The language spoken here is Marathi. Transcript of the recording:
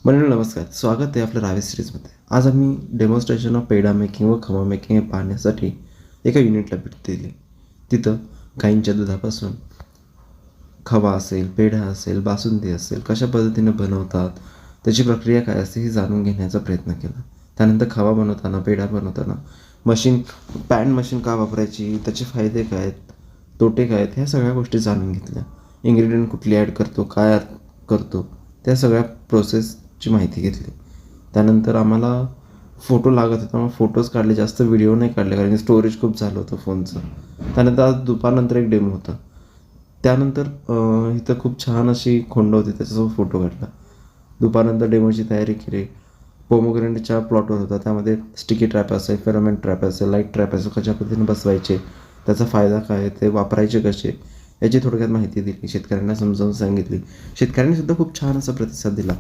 मंडळी नमस्कार, स्वागत आहे आपल्या रावे सिरीजमध्ये. आज आम्ही डेमॉन्स्ट्रेशन ऑफ पेढा मेकिंग व खवा मेकिंग हे पाहण्यासाठी एका युनिटला भेट दिली. तिथं गाईंच्या दुधापासून खवा असेल, पेढा असेल, बासुंदी असेल, कशा पद्धतीने बनवतात, त्याची प्रक्रिया काय असते हे जाणून घेण्याचा प्रयत्न केला. त्यानंतर खवा बनवताना, पेढा बनवताना पॅन मशीन का वापरायची, त्याचे फायदे काय आहेत, तोटे काय आहेत, ह्या सगळ्या गोष्टी जाणून घेतल्या. इन्ग्रेडियंट कुठली ॲड करतो, काय करतो, त्या सगळ्या प्रोसेसची माहिती घेतली. त्यानंतर आम्हाला फोटो लागत होता, मग फोटोज काढले, जास्त व्हिडिओ नाही काढले कारण की स्टोरेज खूप झालं होतं फोनचं. त्यानंतर आज दुपारनंतर एक डेमो होता. त्यानंतर इथं खूप छान अशी खोंड होती, त्याच्यासोबत फोटो काढला. दुपारनंतर डेमोची तयारी केली. पोमोग्रेनेटच्या प्लॉटवर होता, त्यामध्ये स्टिकी ट्रॅप असेल, फेरोमेन ट्रॅप असेल, लाईट ट्रॅप असेल, कशा पद्धतीने बसवायचे, त्याचा फायदा काय, ते वापरायचे कसे, याची थोडक्यात माहिती दिली. शेतकऱ्यांना समजावून सांगितली. शेतकऱ्यांनी सुद्धा खूप छान असा प्रतिसाद दिला.